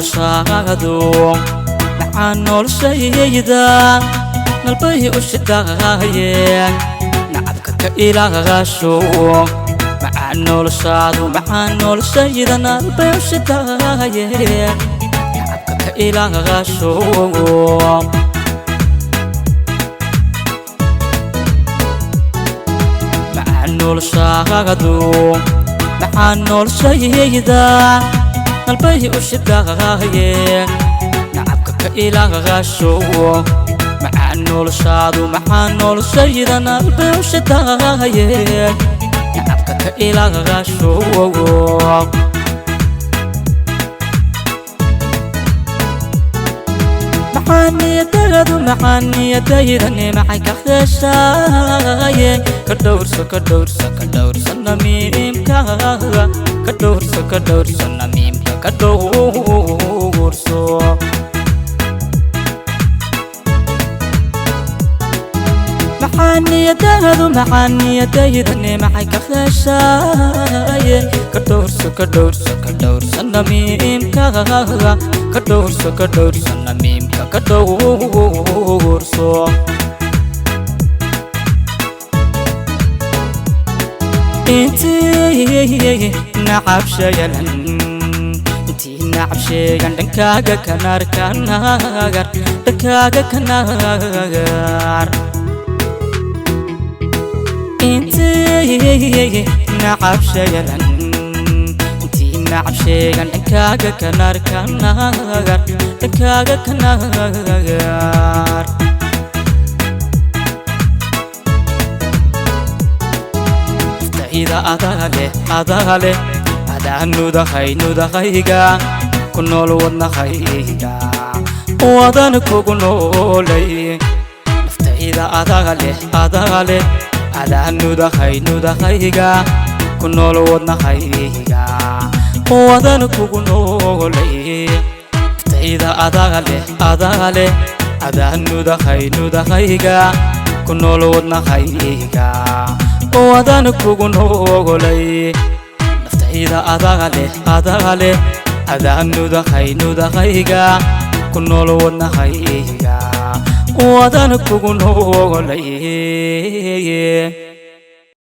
noloshaadu macaan noloshayda qalbay u shidaaye nacabka ka ilaasho macaan noloshaadu macaan noloshayda qalbay u shidaaye nacabka ka ilaasho macaan noloshaadu macaan noloshayda qalbay u shidaaye nacabka ka ilaasho macaan noloshaadu macaan noloshayda qalbay u shidaaye nacabka ka ilaasho macaaniyadaydu macaaniyadayda nimacay ka kheshaaye ka dhowrso namiimkaaga ka dhowrso namiimka ka dhowrso macaaniyadaydu macaaniyadayda nimacay ka kheshaaye ka dhowrso namiimkaaga ka dhowrso namiimka ka dhowrso intii nacab sheegan dhankaaga kanaar dhankaaga kanaar intii nacab sheegan dhankaaga kanaar dhankaaga kanaar ida adale nudahayga ku nool wadnahayga wadan kugu noolay naftayda adale nudahayga ku nool wadnahayga wadan kugu noolay naftayda adale nudahayga ku nool wadnahayga wadan kugu noolay naftayda adale nudahayga ku nool wadnahayga wadan kugu noolay